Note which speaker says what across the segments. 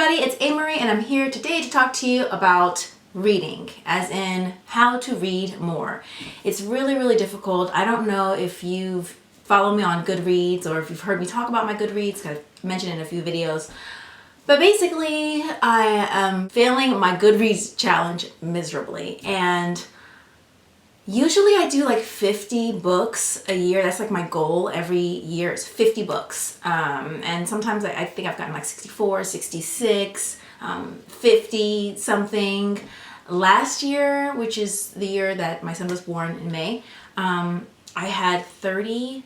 Speaker 1: everybody, it's Amerie and I'm here today to talk to you about reading, as in how to read more. It's really difficult. I don't know if you've followed me on Goodreads or if you've heard me talk about my Goodreads, I've mentioned it in a few videos. But basically, I am failing my Goodreads challenge miserably, and usually I do like 50 books a year. That's like my goal every year is 50 books. And sometimes I think I've gotten like 64, 66, 50 something. Last year, which is the year that my son was born in May, I had 30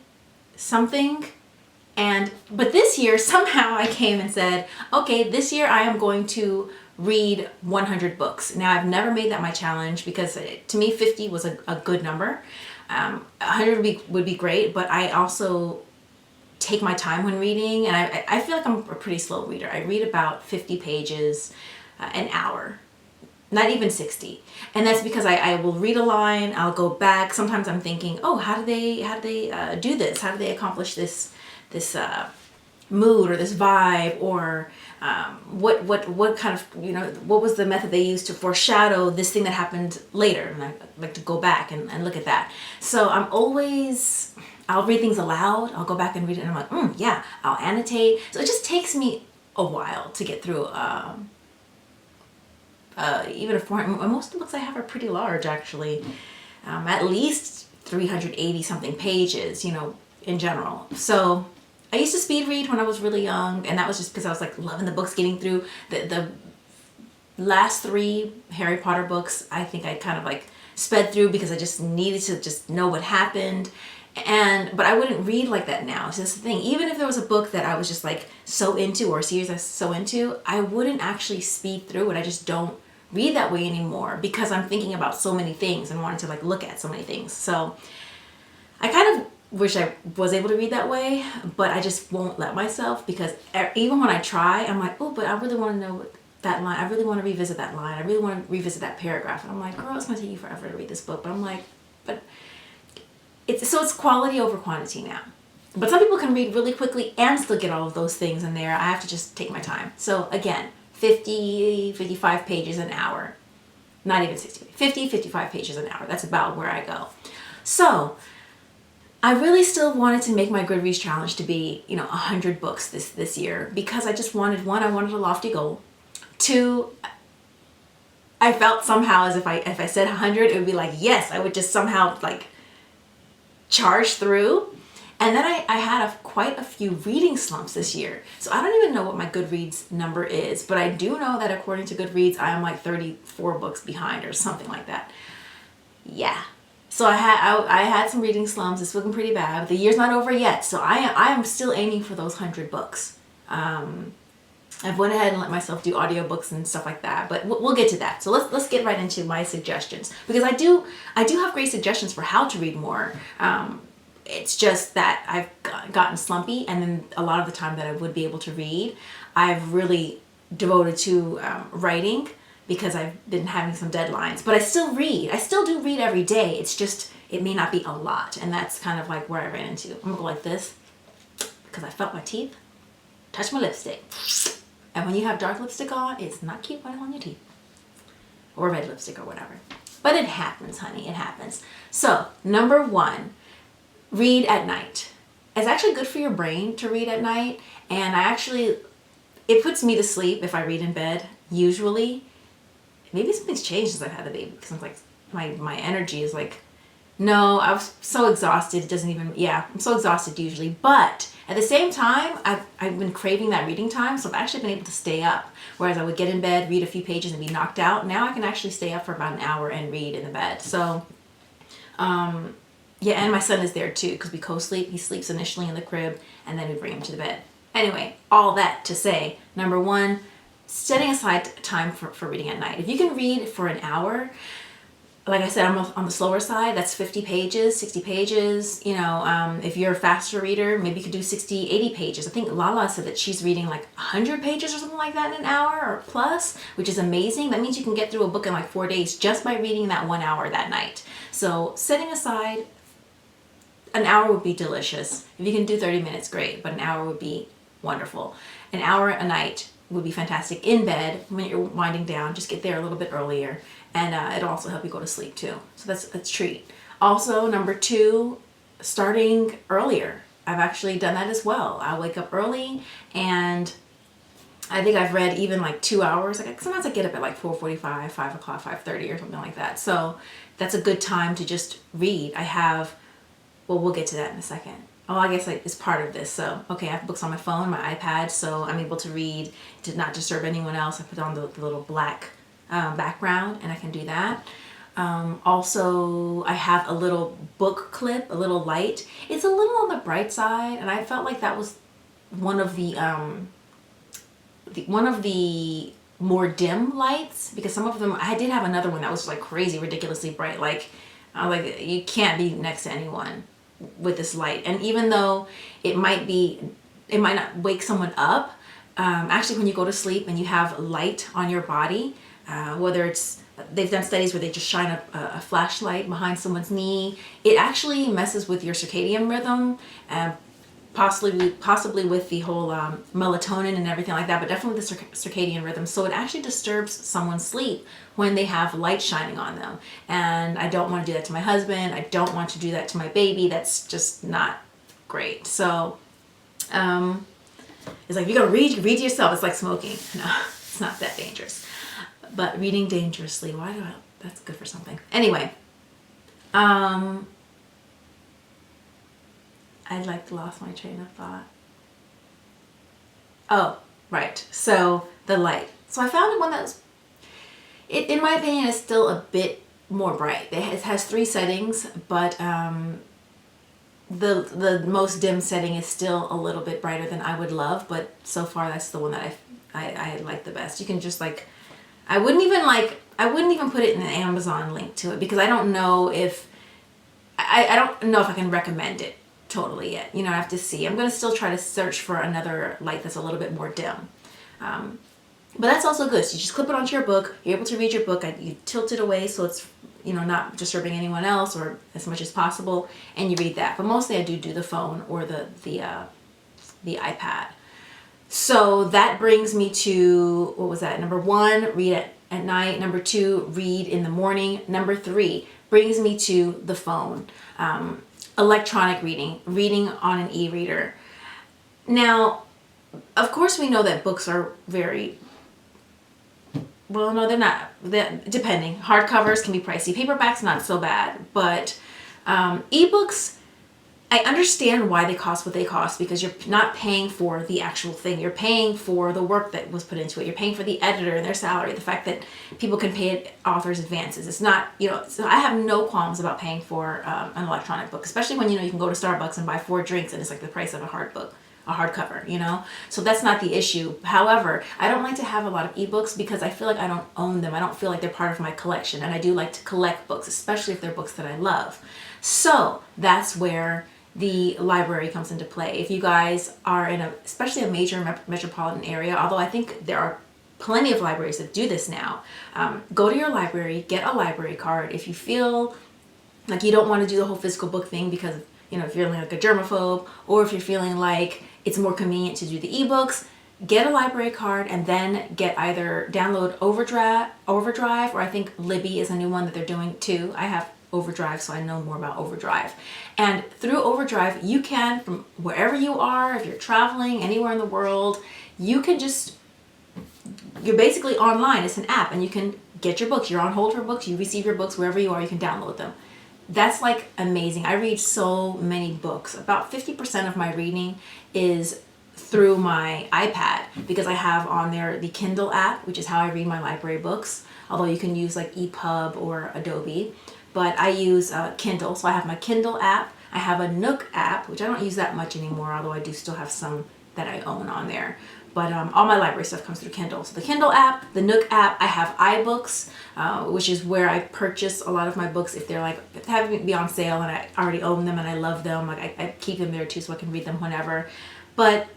Speaker 1: something. But this year, somehow I came and said, okay, this year I am going to read 100 books. Now, I've never made that my challenge because to me 50 was a good number. 100 would be great, but I also take my time when reading, and I feel like I'm a pretty slow reader. I read about 50 pages an hour, not even 60. And that's because I will read a line, I'll go back. Sometimes I'm thinking, oh, how do they do this? How do they accomplish this mood or this vibe, or what kind of, what was the method they used to foreshadow this thing that happened later? And I like to go back and look at that. So I'll read things aloud, I'll go back and read it, and I'm like, yeah, I'll annotate. So it just takes me a while to get through even a 400. Most of the books I have are pretty large, actually, at least 380 something pages, in general. So I used to speed read when I was really young, and that was just because I was like loving the books, getting through the last 3 Harry Potter books. I think I kind of like sped through because I just needed to just know what happened. But I wouldn't read like that now. So that's the thing. Even if there was a book that I was just like so into, or a series I was so into, I wouldn't actually speed through it. I just don't read that way anymore because I'm thinking about so many things and wanting to like look at so many things. So I kind of wish I was able to read that way, but I just won't let myself, because even when I try, I'm like, oh, but I really want to know that line. I really want to revisit that line. I really want to revisit that paragraph. And I'm like, girl, it's going to take you forever to read this book. But I'm like, it's quality over quantity now. But some people can read really quickly and still get all of those things in there. I have to just take my time. So again, 50, 55 pages an hour. Not even 60, 50, 55 pages an hour. That's about where I go. So I really still wanted to make my Goodreads challenge to be, 100 books this year, because I just wanted, one, I wanted a lofty goal. 2, I felt somehow as if I said 100, it would be like, yes, I would just somehow like charge through. And then I had quite a few reading slumps this year. So I don't even know what my Goodreads number is, but I do know that according to Goodreads, I am like 34 books behind or something like that. Yeah. So I had some reading slumps. It's looking pretty bad. The year's not over yet, so I am still aiming for those 100 books. I've went ahead and let myself do audiobooks and stuff like that, but we'll get to that. So let's get right into my suggestions, because I do have great suggestions for how to read more. It's just that I've gotten slumpy, and then a lot of the time that I would be able to read, I've really devoted to writing, because I've been having some deadlines. But I still read. I still do read every day. It's just, it may not be a lot. And that's kind of like where I ran into. I'm gonna go like this, because I felt my teeth touch my lipstick. And when you have dark lipstick on, it's not cute when it's on your teeth. Or red lipstick or whatever. But it happens, honey, it happens. So, number 1, read at night. It's actually good for your brain to read at night. And it puts me to sleep if I read in bed, usually. Maybe something's changed since I've had the baby, because I'm like, my energy is like, no, I was so exhausted. It doesn't even, I'm so exhausted usually. But at the same time, I've been craving that reading time, so I've actually been able to stay up. Whereas I would get in bed, read a few pages, and be knocked out. Now I can actually stay up for about an hour and read in the bed. So, and my son is there too, because we co-sleep. He sleeps initially in the crib, and then we bring him to the bed. Anyway, all that to say, number 1, setting aside time for reading at night. If you can read for an hour, like I said, I'm on the slower side. That's 50 pages, 60 pages. If you're a faster reader, maybe you could do 60, 80 pages. I think Lala said that she's reading like 100 pages or something like that in an hour or plus, which is amazing. That means you can get through a book in like 4 days just by reading that 1 hour that night. So setting aside an hour would be delicious. If you can do 30 minutes, great, but an hour would be wonderful. An hour a night would be fantastic in bed when you're winding down. Just get there a little bit earlier, and it'll also help you go to sleep too. So that's a treat. Also, number 2, starting earlier. I've actually done that as well. I wake up early, and I think I've read even like 2 hours. Like sometimes I get up at like 4:45, 5 o'clock, 5:30 or something like that. So that's a good time to just read. I have, well, we'll get to that in a second. Oh, I guess it's part of this. So, okay, I have books on my phone, my iPad, so I'm able to read to not disturb anyone else. I put on the little black background, and I can do that. Also, I have a little book clip, a little light. It's a little on the bright side, and I felt like that was one of the more dim lights, because some of them, I did have another one that was like crazy, ridiculously bright. Like you can't be next to anyone with this light. And even though it might not wake someone up, actually when you go to sleep and you have light on your body, whether it's, they've done studies where they just shine a flashlight behind someone's knee, it actually messes with your circadian rhythm, possibly with the whole melatonin and everything like that, but definitely the circadian rhythm. So it actually disturbs someone's sleep when they have light shining on them. And I don't want to do that to my husband. I don't want to do that to my baby. That's just not great. So it's like, you gotta read to yourself. It's like smoking. No, it's not that dangerous. But reading dangerously, that's good for something. Anyway, I'd like to lost my train of thought. Oh, right. So the light. So I found one that was, in my opinion, is still a bit more bright. It has 3 settings, but the most dim setting is still a little bit brighter than I would love. But so far, that's the one that I like the best. You can just like, I wouldn't even put it in an Amazon link to it, because I don't know if I can recommend it totally yet. You know, I have to see. I'm going to still try to search for another light that's a little bit more dim. But that's also good. So you just clip it onto your book. You're able to read your book. You tilt it away so it's, you know, not disturbing anyone else, or as much as possible, and you read that. But mostly I do the phone or the iPad. So that brings me to, what was that? Number 1, read at night. Number 2, read in the morning. Number 3 brings me to the phone. Electronic reading on an e-reader. Now, of course, we know that books are very, well, no, they're not. Depending. Hardcovers can be pricey. Paperbacks, not so bad. But ebooks, I understand why they cost what they cost, because you're not paying for the actual thing. You're paying for the work that was put into it. You're paying for the editor and their salary, the fact that people can pay authors advances. It's not, you know, so I have no qualms about paying for an electronic book, especially when, you know, you can go to Starbucks and buy 4 drinks and it's like the price of a hardcover, you know? So that's not the issue. However, I don't like to have a lot of ebooks because I feel like I don't own them. I don't feel like they're part of my collection. And I do like to collect books, especially if they're books that I love. So that's where the library comes into play. If you guys are in especially a major metropolitan area, although I think there are plenty of libraries that do this now, go to your library, get a library card. If you feel like you don't want to do the whole physical book thing because, you know, if you're feeling like a germaphobe, or if you're feeling like it's more convenient to do the ebooks, get a library card and then get either download Overdrive, or I think Libby is a new one that they're doing too. I have Overdrive, so I know more about Overdrive. And through Overdrive, you can, from wherever you are, if you're traveling anywhere in the world, you can just, you're basically online. It's an app, and you can get your books. You're on hold for books. You receive your books wherever you are. You can download them. That's like amazing. I read so many books. About 50% of my reading is through my iPad, because I have on there the Kindle app, which is how I read my library books, although you can use like EPUB or Adobe. But I use Kindle, so I have my Kindle app. I have a Nook app, which I don't use that much anymore, although I do still have some that I own on there. But all my library stuff comes through Kindle. So the Kindle app, the Nook app, I have iBooks, which is where I purchase a lot of my books if they're like, if they happen to be on sale and I already own them and I love them. Like I keep them there too, so I can read them whenever. But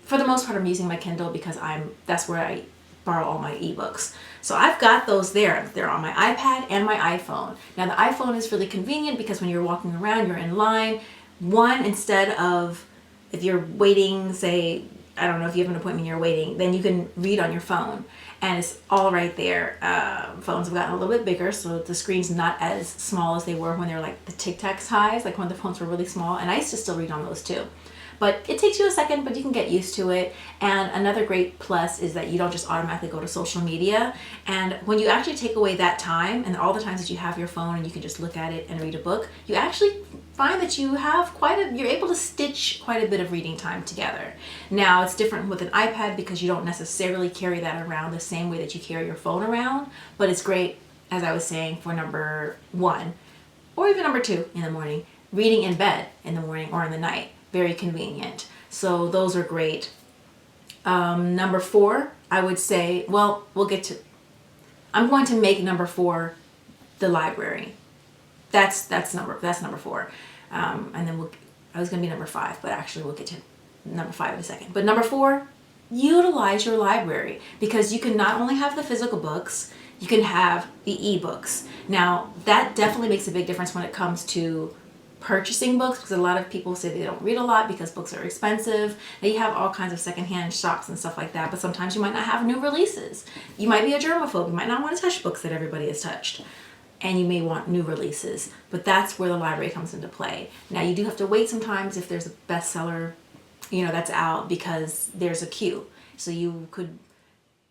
Speaker 1: for the most part, I'm using my Kindle because that's where I borrow all my ebooks. So I've got those there. They're on my iPad and my iPhone. Now the iPhone is really convenient because when you're walking around, you're in line. Instead of, if you're waiting, say, I don't know if you have an appointment you're waiting, then you can read on your phone, and it's all right there. Phones have gotten a little bit bigger, so the screen's not as small as they were when they were like the Tic Tac size, like when the phones were really small, and I used to still read on those too. But it takes you a second, but you can get used to it. And another great plus is that you don't just automatically go to social media. And when you actually take away that time and all the times that you have your phone and you can just look at it and read a book, you actually find that you have you're able to stitch quite a bit of reading time together. Now, it's different with an iPad because you don't necessarily carry that around the same way that you carry your phone around, but it's great, as I was saying, for number 1 or even number 2 in the morning, reading in bed in the morning or in the night. Very convenient. So those are great. Number 4, I would say, well, I'm going to make number 4 the library. That's number 4. And then I was going to be number 5, but actually we'll get to number 5 in a second. But number 4, utilize your library, because you can not only have the physical books, you can have the ebooks. Now, that definitely makes a big difference when it comes to purchasing books, because a lot of people say they don't read a lot because books are expensive. Now, you have all kinds of secondhand shops and stuff like that, but sometimes you might not have new releases. You might be a germaphobe. You might not want to touch books that everybody has touched, and you may want new releases, but that's where the library comes into play. Now, you do have to wait sometimes if there's a bestseller, that's out, because there's a queue. So you could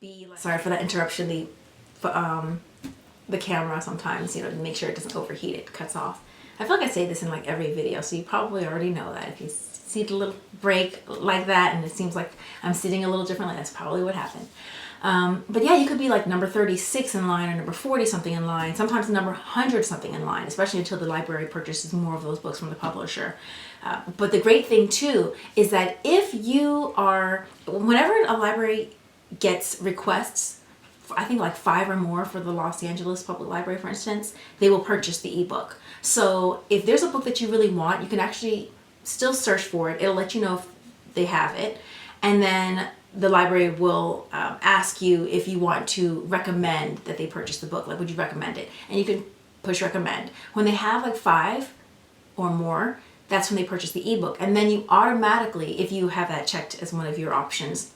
Speaker 1: be like, sorry for that interruption, the camera sometimes, to make sure it doesn't overheat, it cuts off. I feel like I say this in like every video, so you probably already know that. If you see the little break like that and it seems like I'm sitting a little differently, that's probably what happened. But yeah, you could be like number 36 in line or number 40 something in line, sometimes number 100 something in line, especially until the library purchases more of those books from the publisher. But the great thing too is that whenever a library gets requests, I think like 5 or more for the Los Angeles Public Library, for instance, they will purchase the ebook. So if there's a book that you really want, you can actually still search for it. It'll let you know if they have it. And then the library will ask you if you want to recommend that they purchase the book. Like, would you recommend it? And you can push recommend. When they have like 5 or more, that's when they purchase the ebook. And then you automatically, if you have that checked as one of your options,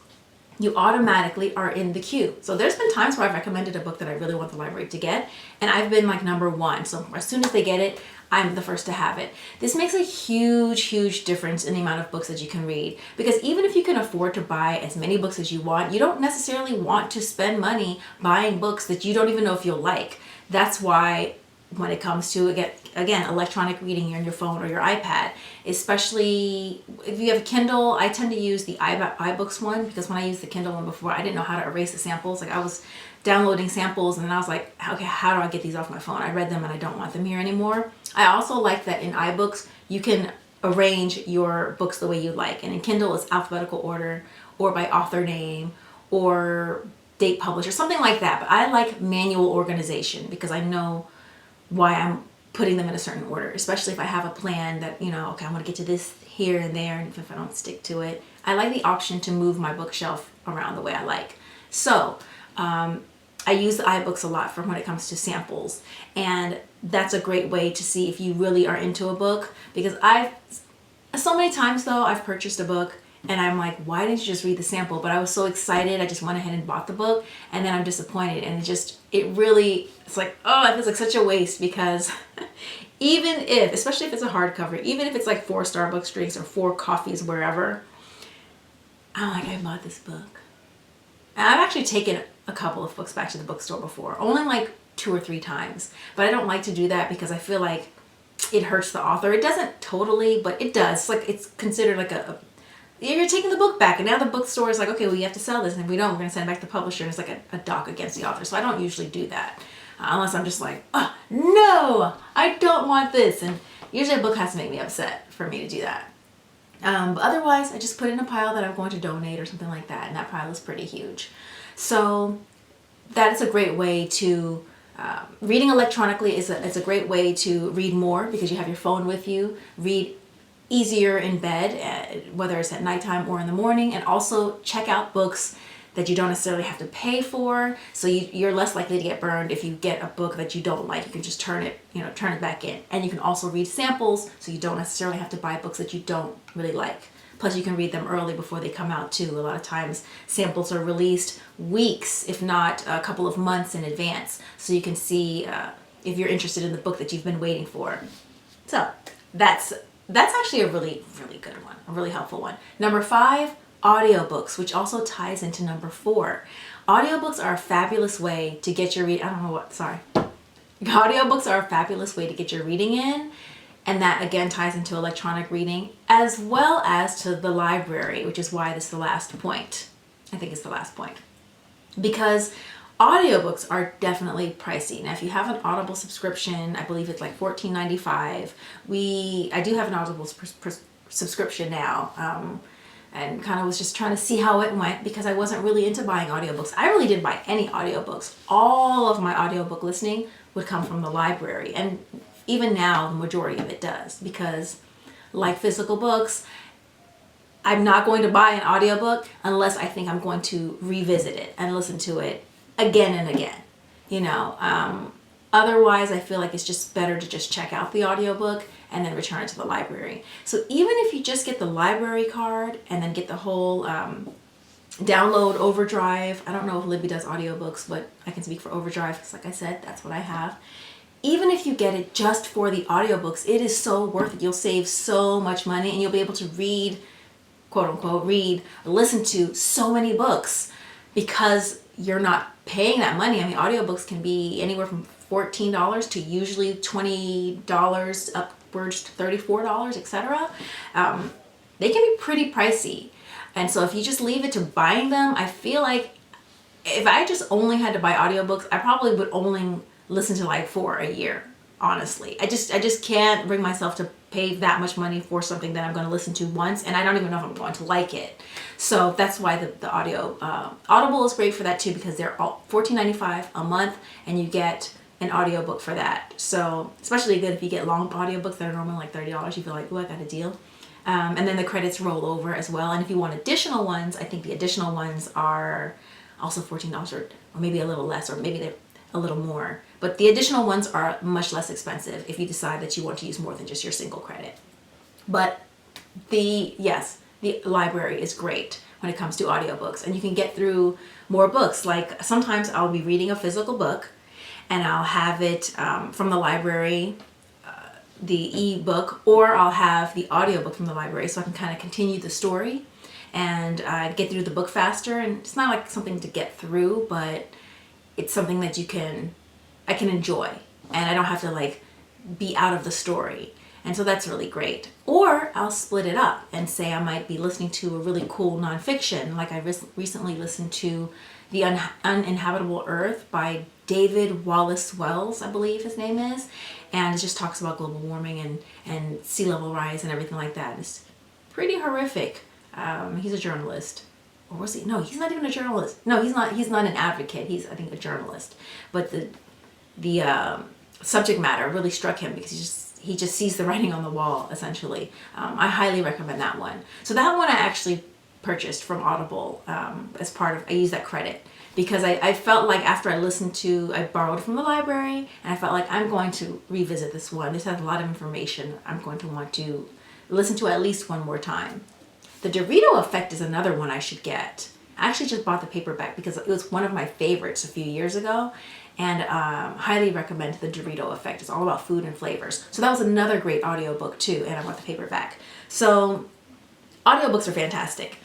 Speaker 1: you automatically are in the queue. So there's been times where I've recommended a book that I really want the library to get, and I've been like number 1. So as soon as they get it, I'm the first to have it. This makes a huge, huge difference in the amount of books that you can read, because even if you can afford to buy as many books as you want, you don't necessarily want to spend money buying books that you don't even know if you'll like. That's why when it comes to, again, electronic reading on your phone or your iPad, especially if you have a Kindle, I tend to use the iBooks one, because when I used the Kindle one before, I didn't know how to erase the samples. Like, I was downloading samples and then I was like, okay, how do I get these off my phone? I read them and I don't want them here anymore. I also like that in iBooks, you can arrange your books the way you like. And in Kindle, it's alphabetical order or by author name or date published or something like that. But I like manual organization because I know why I'm putting them in a certain order, especially if I have a plan that, okay, I want to get to this here and there, and if I don't stick to it. I like the option to move my bookshelf around the way I like. So I use the iBooks a lot for when it comes to samples, and that's a great way to see if you really are into a book, because so many times though, I've purchased a book and I'm like, why didn't you just read the sample? But I was so excited, I just went ahead and bought the book, and then I'm disappointed. And it's like, oh, it feels like such a waste, because especially if it's a hardcover, even if it's like 4 Starbucks drinks or 4 coffees wherever, I'm like, I bought this book. And I've actually taken a couple of books back to the bookstore before, only like 2 or 3 times. But I don't like to do that because I feel like it hurts the author. It doesn't totally, but it does. It's considered like you're taking the book back, and now the bookstore is like, okay, well, you have to sell this, and if we don't, we're going to send it back to the publisher, and it's like a dock against the author. So I don't usually do that unless I'm just like, oh, no, I don't want this. And usually a book has to make me upset for me to do that. But otherwise, I just put it in a pile that I'm going to donate or something like that, and that pile is pretty huge. So that is a great way to, reading electronically is a great way to read more, because you have your phone with you, read easier in bed, whether it's at nighttime or in the morning, and also check out books that you don't necessarily have to pay for. So you're less likely to get burned if you get a book that you don't like. You can just turn it back in. And you can also read samples, so you don't necessarily have to buy books that you don't really like. Plus you can read them early before they come out too. A lot of times samples are released weeks, if not a couple of months in advance, so you can see if you're interested in the book that you've been waiting for. So that's actually a really, really good one, a really helpful one. Number 5, audiobooks, which also ties into number 4. Audiobooks are a fabulous way to get your Audiobooks are a fabulous way to get your reading in, and that again ties into electronic reading as well as to the library, which is why this is the last point. I think it's the last point. Because audiobooks are definitely pricey. Now, if you have an Audible subscription, I believe it's like $14.95. I do have an Audible subscription now, and kind of was just trying to see how it went because I wasn't really into buying audiobooks. I really didn't buy any audiobooks. All of my audiobook listening would come from the library, and even now the majority of it does, because like physical books, I'm not going to buy an audiobook unless I think I'm going to revisit it and listen to it again and again, you know. Otherwise, I feel like it's just better to just check out the audiobook and then return it to the library. So even if you just get the library card and then get the whole download Overdrive, I don't know if Libby does audiobooks, but I can speak for Overdrive because like I said, that's what I have. Even if you get it just for the audiobooks, it is so worth it. You'll save so much money and you'll be able to read, quote unquote, listen to so many books because you're not paying that money. I mean, audiobooks can be anywhere from $14 to usually $20 upwards to $34, etc. They can be pretty pricey. And so if you just leave it to buying them, I feel like if I just only had to buy audiobooks, I probably would only listen to like 4 a year, honestly. I just can't bring myself to pay that much money for something that I'm going to listen to once, and I don't even know if I'm going to like it. So that's why the Audible is great for that too, because they're all $14.95 a month and you get an audiobook for that. So especially good if you get long audiobooks that are normally like $30, you feel like, oh, I got a deal. And then the credits roll over as well. And if you want additional ones, I think the additional ones are also $14 or maybe a little less, or maybe they're a little more. But the additional ones are much less expensive if you decide that you want to use more than just your single credit. But the library is great when it comes to audiobooks, and you can get through more books. Like sometimes I'll be reading a physical book and I'll have it from the library, the ebook, or I'll have the audiobook from the library so I can kind of continue the story and get through the book faster. And it's not like something to get through, but it's something that I can enjoy, and I don't have to like be out of the story. And so that's really great. Or I'll split it up and say I might be listening to a really cool nonfiction. Like I recently listened to The Uninhabitable Earth by David Wallace Wells, I believe his name is. And it just talks about global warming and sea level rise and everything like that. It's pretty horrific. He's a journalist. Or was he? No, he's not even a journalist. No, he's not an advocate. He's, I think, a journalist. But the subject matter really struck him because he just sees the writing on the wall, essentially. I highly recommend that one. So that one I actually purchased from Audible as part of, I used that credit because I felt like after I borrowed from the library, and I felt like I'm going to revisit this one. This has a lot of information I'm going to want to listen to at least one more time. The Dorito Effect is another one I should get. I actually just bought the paperback because it was one of my favorites a few years ago, and highly recommend the Dorito Effect. It's all about food and flavors. So that was another great audiobook too, and I bought the paperback. So audiobooks are fantastic.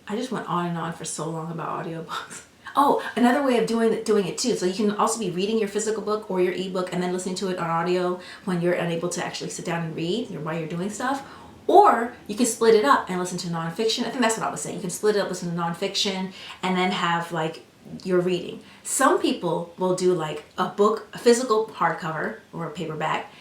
Speaker 1: I just went on and on for so long about audiobooks. Oh, another way of doing it too. So you can also be reading your physical book or your ebook and then listening to it on audio when you're unable to actually sit down and read while you're doing stuff. Or you can split it up and listen to nonfiction. I think that's what I was saying. You can split it up, listen to nonfiction, and then have like your reading. Some people will do like a book, a physical hardcover or a paperback,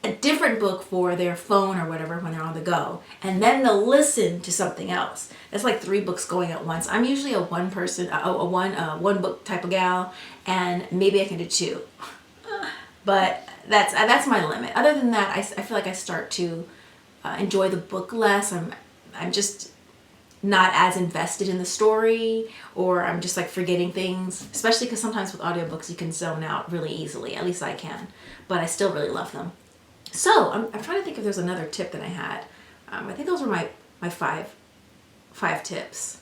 Speaker 1: a different book for their phone or whatever when they're on the go, and then they'll listen to something else. That's like 3 books going at once. I'm usually a one book type of gal, and maybe I can do 2, but that's my limit. Other than that, I feel like I start to enjoy the book less. I'm just not as invested in the story, or I'm just like forgetting things, especially because sometimes with audiobooks you can zone out really easily. At least I can, but I still really love them. So I'm trying to think if there's another tip that I had. I think those were my five tips.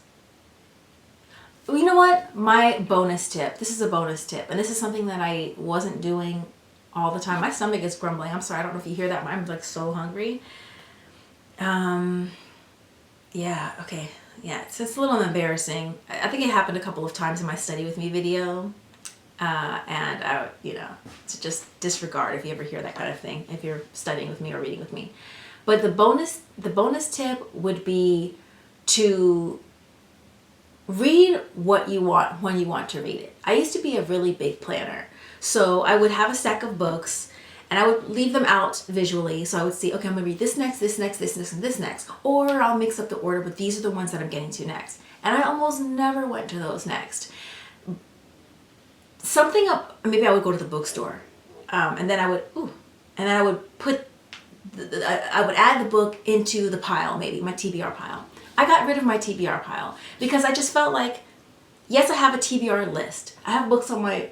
Speaker 1: You know what? My bonus tip. This is a bonus tip, and this is something that I wasn't doing all the time. My stomach is grumbling. I'm sorry. I don't know if you hear that. I'm like so hungry. Yeah. Okay. Yeah. It's a little embarrassing. I think it happened a couple of times in my study with me video. And I, to just disregard if you ever hear that kind of thing, if you're studying with me or reading with me. But the bonus tip would be to read what you want when you want to read it. I used to be a really big planner. So I would have a stack of books and I would leave them out visually. So I would see, okay, I'm gonna read this next, this next, this next, and this next. Or I'll mix up the order, but these are the ones that I'm getting to next. And I almost never went to those next. Something up, maybe I would go to the bookstore, and then I would put, I would add the book into the pile, maybe my TBR pile. I got rid of my TBR pile because I just felt like, yes, I have a TBR list. I have books on my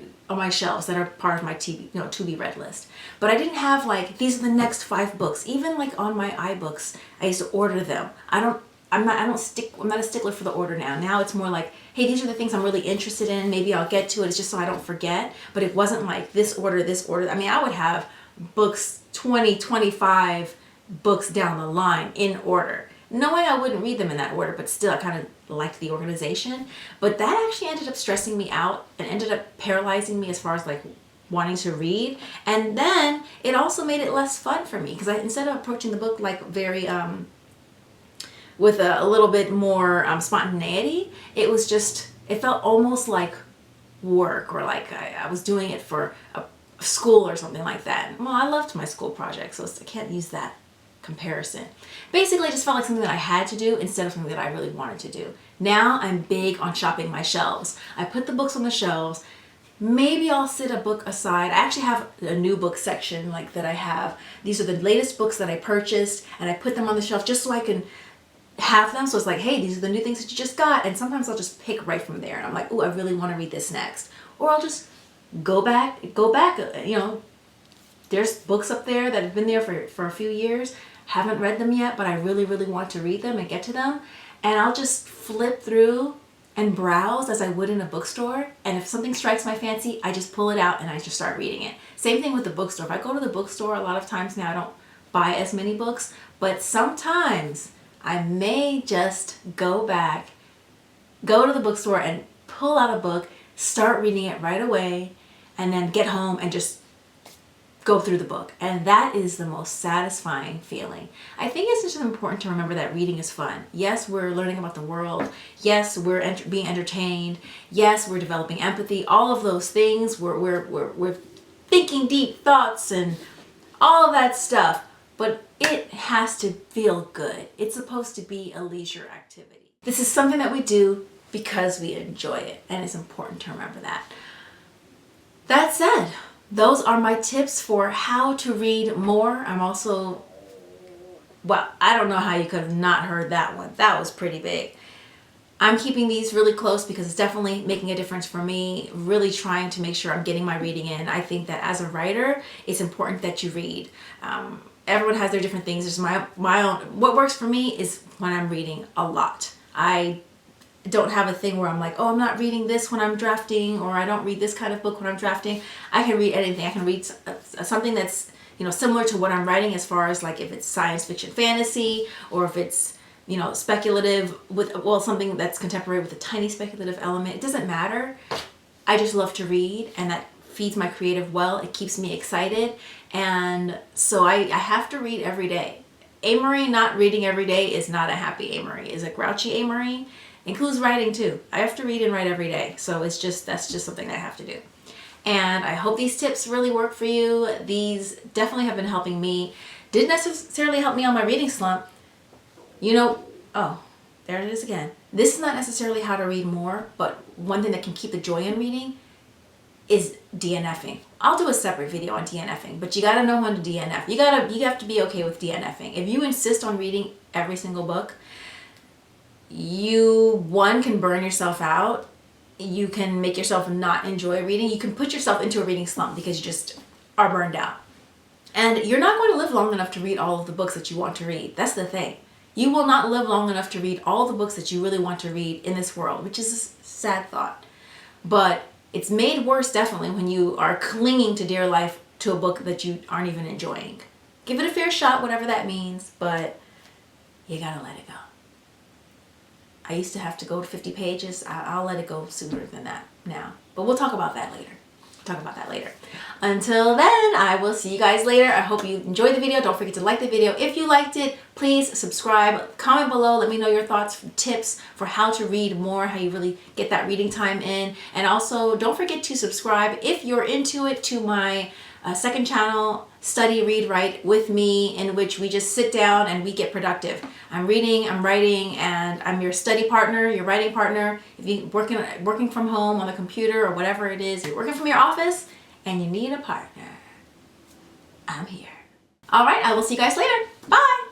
Speaker 1: shelves that are part of my to be read list, but I didn't have like, these are the next 5 books. Even like on my iBooks, I used to order them. I'm not a stickler for the order now. Now it's more like, hey, these are the things I'm really interested in. Maybe I'll get to it. It's just so I don't forget. But it wasn't like this order, this order. I mean, I would have books, 20, 25 books down the line in order, knowing I wouldn't read them in that order, but still I kind of liked the organization. But that actually ended up stressing me out and ended up paralyzing me as far as like wanting to read. And then it also made it less fun for me because instead of approaching the book like very, with a little bit more spontaneity, it felt almost like work, or like I was doing it for a school or something like that. Well, I loved my school project, so I can't use that comparison. Basically, it just felt like something that I had to do instead of something that I really wanted to do. Now I'm big on shopping my shelves. I put the books on the shelves. Maybe I'll sit a book aside. I actually have a new book section like that I have. These are the latest books that I purchased, and I put them on the shelf just so I can have them. So it's like, hey, these are the new things that you just got. And sometimes I'll just pick right from there and I'm like, oh, I really want to read this next. Or I'll just go back, there's books up there that have been there for a few years, haven't read them yet, but I really, really want to read them and get to them. And I'll just flip through and browse as I would in a bookstore. And if something strikes my fancy, I just pull it out and I just start reading it. Same thing with the bookstore. If I go to the bookstore, a lot of times now I don't buy as many books, but sometimes I may just go to the bookstore and pull out a book, start reading it right away, and then get home and just go through the book. And that is the most satisfying feeling. I think it's just important to remember that reading is fun. Yes, we're learning about the world. Yes, we're being entertained. Yes, we're developing empathy. All of those things. We're thinking deep thoughts and all of that stuff. But it has to feel good. It's supposed to be a leisure activity. This is something that we do because we enjoy it, and it's important to remember that. That said, those are my tips for how to read more. I don't know how you could have not heard that one. That was pretty big. I'm keeping these really close because it's definitely making a difference for me, really trying to make sure I'm getting my reading in. I think that as a writer, it's important that you read. Everyone has their different things. There's my own. What works for me is when I'm reading a lot. I don't have a thing where I'm like, oh, I'm not reading this when I'm drafting, or I don't read this kind of book when I'm drafting. I can read anything. I can read something that's similar to what I'm writing, as far as like if it's science fiction fantasy, or if it's speculative with something that's contemporary with a tiny speculative element. It doesn't matter. I just love to read, and that feeds my creative well. It keeps me excited, and so I have to read every day. Amerie not reading every day is not a happy Amerie. Is a grouchy Amerie. Includes writing too. I have to read and write every day, so that's just something I have to do. And I hope these tips really work for you. These definitely have been helping me. Didn't necessarily help me on my reading slump. Oh, there it is again. This is not necessarily how to read more, but one thing that can keep the joy in reading is DNFing. I'll do a separate video on DNFing, but you gotta know when to DNF. You have to be okay with DNFing. If you insist on reading every single book, you can burn yourself out. You can make yourself not enjoy reading. You can put yourself into a reading slump because you just are burned out. And you're not going to live long enough to read all of the books that you want to read. That's the thing. You will not live long enough to read all the books that you really want to read in this world, which is a sad thought. But it's made worse definitely when you are clinging to dear life to a book that you aren't even enjoying. Give it a fair shot, whatever that means, but you gotta let it go. I used to have to go to 50 pages. I'll let it go sooner than that now. But we'll talk about that later. Until then, I will see you guys later. I hope you enjoyed the video. Don't forget to like the video. If you liked it, please subscribe. Comment below. Let me know your thoughts, tips for how to read more, how you really get that reading time in. And also, don't forget to subscribe if you're into it to my second channel, Study, Read, Write with me, in which we just sit down and we get productive. I'm reading, I'm writing, and I'm your study partner, your writing partner. If you're working from home on the computer or whatever it is, you're working from your office and you need a partner, I'm here. All right, I will see you guys later. Bye.